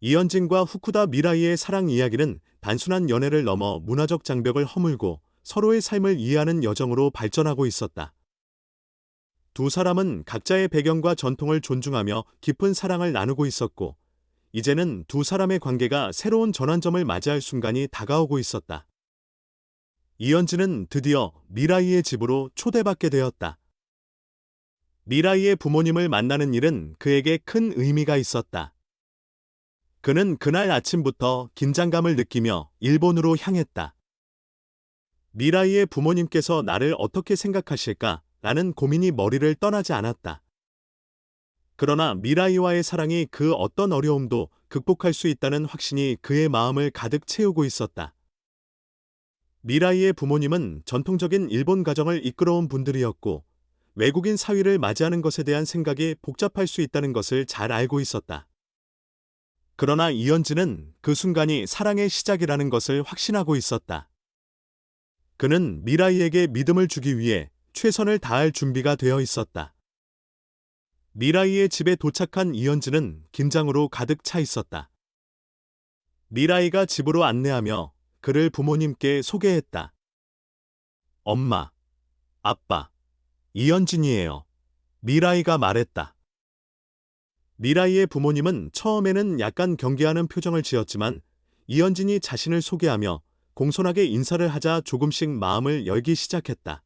이현진과 후쿠다 미라이의 사랑 이야기는 단순한 연애를 넘어 문화적 장벽을 허물고 서로의 삶을 이해하는 여정으로 발전하고 있었다. 두 사람은 각자의 배경과 전통을 존중하며 깊은 사랑을 나누고 있었고, 이제는 두 사람의 관계가 새로운 전환점을 맞이할 순간이 다가오고 있었다. 이현진은 드디어 미라이의 집으로 초대받게 되었다. 미라이의 부모님을 만나는 일은 그에게 큰 의미가 있었다. 그는 그날 아침부터 긴장감을 느끼며 일본으로 향했다. 미라이의 부모님께서 나를 어떻게 생각하실까? 라는 고민이 머리를 떠나지 않았다. 그러나 미라이와의 사랑이 그 어떤 어려움도 극복할 수 있다는 확신이 그의 마음을 가득 채우고 있었다. 미라이의 부모님은 전통적인 일본 가정을 이끌어온 분들이었고, 외국인 사위를 맞이하는 것에 대한 생각이 복잡할 수 있다는 것을 잘 알고 있었다. 그러나 이현진은 그 순간이 사랑의 시작이라는 것을 확신하고 있었다. 그는 미라이에게 믿음을 주기 위해 최선을 다할 준비가 되어 있었다. 미라이의 집에 도착한 이현진은 긴장으로 가득 차 있었다. 미라이가 집으로 안내하며 그를 부모님께 소개했다. 엄마, 아빠, 이현진이에요. 미라이가 말했다. 미라이의 부모님은 처음에는 약간 경계하는 표정을 지었지만 이현진이 자신을 소개하며 공손하게 인사를 하자 조금씩 마음을 열기 시작했다.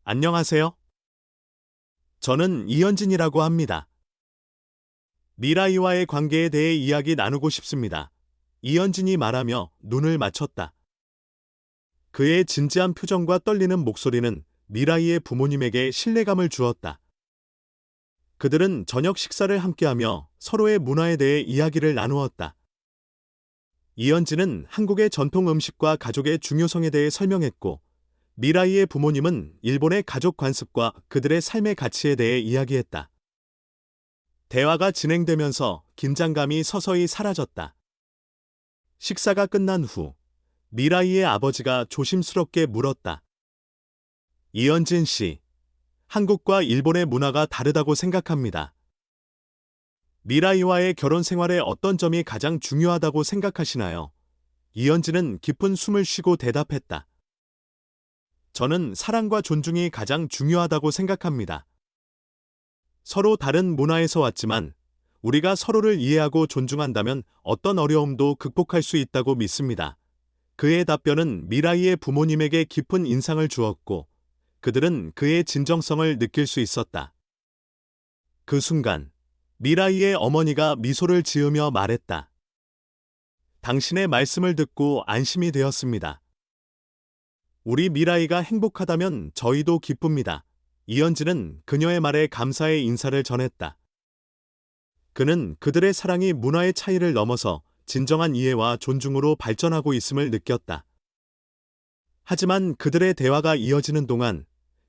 안녕하세요. 저는 이현진이라고 합니다. 미라이와의 관계에 대해 이야기 나누고 싶습니다. 이현진이 말하며 눈을 맞췄다. 그의 진지한 표정과 떨리는 목소리는 미라이의 부모님에게 신뢰감을 주었다. 그들은 저녁 식사를 함께하며 서로의 문화에 대해 이야기를 나누었다. 이현진은 한국의 전통 음식과 가족의 중요성에 대해 설명했고, 미라이의 부모님은 일본의 가족 관습과 그들의 삶의 가치에 대해 이야기했다. 대화가 진행되면서 긴장감이 서서히 사라졌다. 식사가 끝난 후 미라이의 아버지가 조심스럽게 물었다. 이현진 씨, 한국과 일본의 문화가 다르다고 생각합니다. 미라이와의 결혼 생활에 어떤 점이 가장 중요하다고 생각하시나요? 이현진은 깊은 숨을 쉬고 대답했다. 저는 사랑과 존중이 가장 중요하다고 생각합니다. 서로 다른 문화에서 왔지만 우리가 서로를 이해하고 존중한다면 어떤 어려움도 극복할 수 있다고 믿습니다. 그의 답변은 미라이의 부모님에게 깊은 인상을 주었고, 그들은 그의 진정성을 느낄 수 있었다. 그 순간 미라이의 어머니가 미소를 지으며 말했다. 당신의 말씀을 듣고 안심이 되었습니다. 우리 미라이가 행복하다면 저희도 기쁩니다. 이현진은 그녀의 말에 감사의 인사를 전했다. 그는 그들의 사랑이 문화의 차이를 넘어서 진정한 이해와 존중으로 발전하고 있음을 느꼈다. 하지만 그들의 대화가 이어지는 동안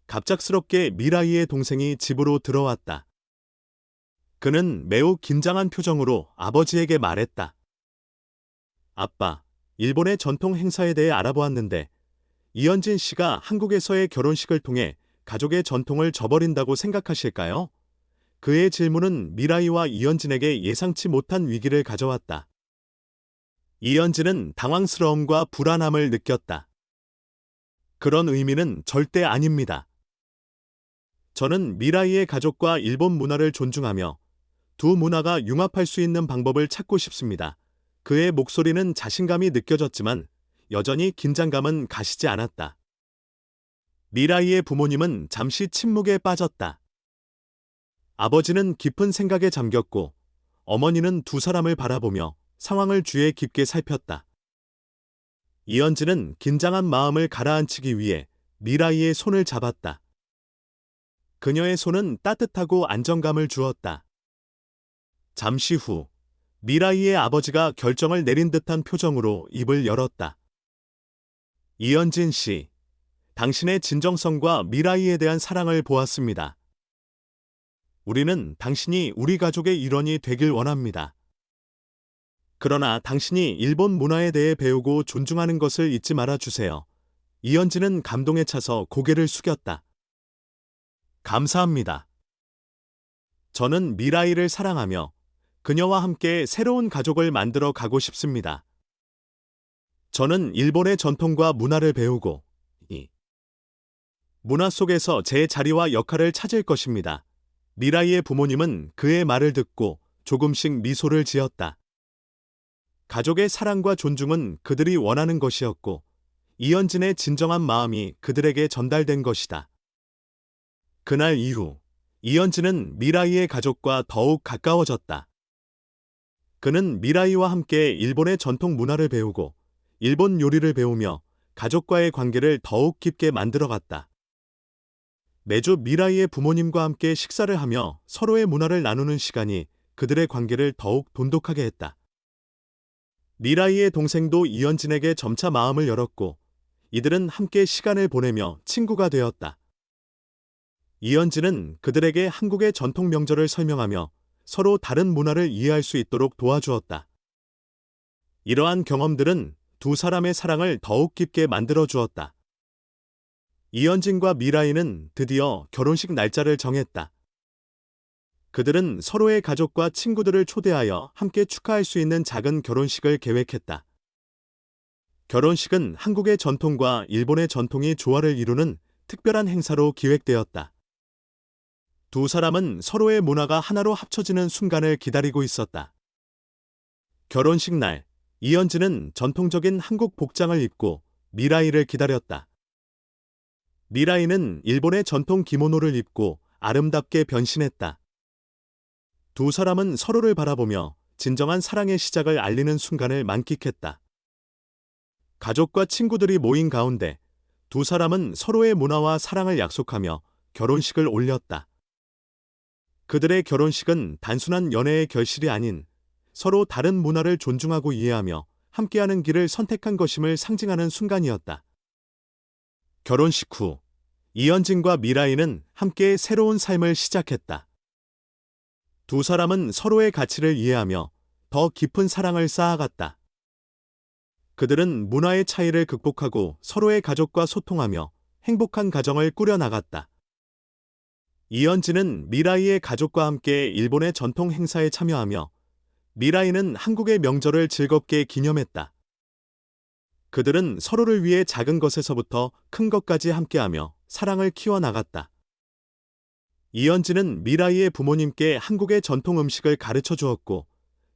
갑작스럽게 미라이의 동생이 집으로 들어왔다. 그는 매우 긴장한 표정으로 아버지에게 말했다. 아빠, 일본의 전통 행사에 대해 알아보았는데 이현진 씨가 한국에서의 결혼식을 통해 가족의 전통을 저버린다고 생각하실까요? 그의 질문은 미라이와 이현진에게 예상치 못한 위기를 가져왔다. 이현진은 당황스러움과 불안함을 느꼈다. 그런 의미는 절대 아닙니다. 저는 미라이의 가족과 일본 문화를 존중하며 두 문화가 융합할 수 있는 방법을 찾고 싶습니다. 그의 목소리는 자신감이 느껴졌지만 여전히 긴장감은 가시지 않았다. 미라이의 부모님은 잠시 침묵에 빠졌다. 아버지는 깊은 생각에 잠겼고, 어머니는 두 사람을 바라보며 상황을 주의 깊게 살폈다. 이현진은 긴장한 마음을 가라앉히기 위해 미라이의 손을 잡았다. 그녀의 손은 따뜻하고 안정감을 주었다. 잠시 후 미라이의 아버지가 결정을 내린 듯한 표정으로 입을 열었다. 이현진 씨, 당신의 진정성과 미라이에 대한 사랑을 보았습니다. 우리는 당신이 우리 가족의 일원이 되길 원합니다. 그러나 당신이 일본 문화에 대해 배우고 존중하는 것을 잊지 말아 주세요. 이현진은 감동에 차서 고개를 숙였다. 감사합니다. 저는 미라이를 사랑하며 그녀와 함께 새로운 가족을 만들어 가고 싶습니다. 저는 일본의 전통과 문화를 배우고 이 문화 속에서 제 자리와 역할을 찾을 것입니다. 미라이의 부모님은 그의 말을 듣고 조금씩 미소를 지었다. 가족의 사랑과 존중은 그들이 원하는 것이었고, 이현진의 진정한 마음이 그들에게 전달된 것이다. 그날 이후, 이현진은 미라이의 가족과 더욱 가까워졌다. 그는 미라이와 함께 일본의 전통 문화를 배우고, 일본 요리를 배우며 가족과의 관계를 더욱 깊게 만들어갔다. 매주 미라이의 부모님과 함께 식사를 하며 서로의 문화를 나누는 시간이 그들의 관계를 더욱 돈독하게 했다. 미라이의 동생도 이현진에게 점차 마음을 열었고, 이들은 함께 시간을 보내며 친구가 되었다. 이현진은 그들에게 한국의 전통 명절을 설명하며 서로 다른 문화를 이해할 수 있도록 도와주었다. 이러한 경험들은 두 사람의 사랑을 더욱 깊게 만들어 주었다. 이현진과 미라이는 드디어 결혼식 날짜를 정했다. 그들은 서로의 가족과 친구들을 초대하여 함께 축하할 수 있는 작은 결혼식을 계획했다. 결혼식은 한국의 전통과 일본의 전통이 조화를 이루는 특별한 행사로 기획되었다. 두 사람은 서로의 문화가 하나로 합쳐지는 순간을 기다리고 있었다. 결혼식 날, 이현진은 전통적인 한국 복장을 입고 미라이를 기다렸다. 미라이는 일본의 전통 기모노를 입고 아름답게 변신했다. 두 사람은 서로를 바라보며 진정한 사랑의 시작을 알리는 순간을 만끽했다. 가족과 친구들이 모인 가운데 두 사람은 서로의 문화와 사랑을 약속하며 결혼식을 올렸다. 그들의 결혼식은 단순한 연애의 결실이 아닌 서로 다른 문화를 존중하고 이해하며 함께하는 길을 선택한 것임을 상징하는 순간이었다. 결혼식 후, 이현진과 미라이는 함께 새로운 삶을 시작했다. 두 사람은 서로의 가치를 이해하며 더 깊은 사랑을 쌓아갔다. 그들은 문화의 차이를 극복하고 서로의 가족과 소통하며 행복한 가정을 꾸려나갔다. 이현진은 미라이의 가족과 함께 일본의 전통 행사에 참여하며 미라이는 한국의 명절을 즐겁게 기념했다. 그들은 서로를 위해 작은 것에서부터 큰 것까지 함께하며 사랑을 키워나갔다. 이현진은 미라이의 부모님께 한국의 전통 음식을 가르쳐 주었고,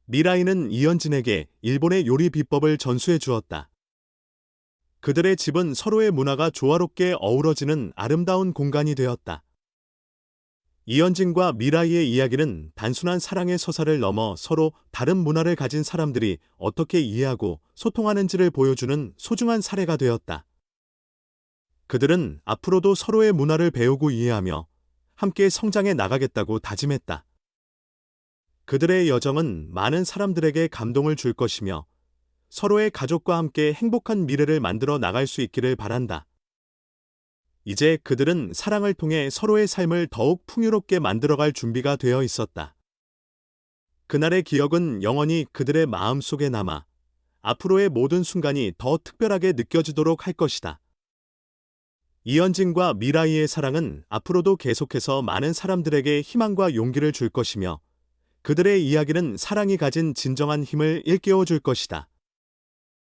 미라이는 이현진에게 일본의 요리 비법을 전수해 주었다. 그들의 집은 서로의 문화가 조화롭게 어우러지는 아름다운 공간이 되었다. 이현진과 미라이의 이야기는 단순한 사랑의 서사를 넘어 서로 다른 문화를 가진 사람들이 어떻게 이해하고 소통하는지를 보여주는 소중한 사례가 되었다. 그들은 앞으로도 서로의 문화를 배우고 이해하며 함께 성장해 나가겠다고 다짐했다. 그들의 여정은 많은 사람들에게 감동을 줄 것이며 서로의 가족과 함께 행복한 미래를 만들어 나갈 수 있기를 바란다. 이제 그들은 사랑을 통해 서로의 삶을 더욱 풍요롭게 만들어갈 준비가 되어 있었다. 그날의 기억은 영원히 그들의 마음 속에 남아 앞으로의 모든 순간이 더 특별하게 느껴지도록 할 것이다. 이현진과 미라이의 사랑은 앞으로도 계속해서 많은 사람들에게 희망과 용기를 줄 것이며 그들의 이야기는 사랑이 가진 진정한 힘을 일깨워 줄 것이다.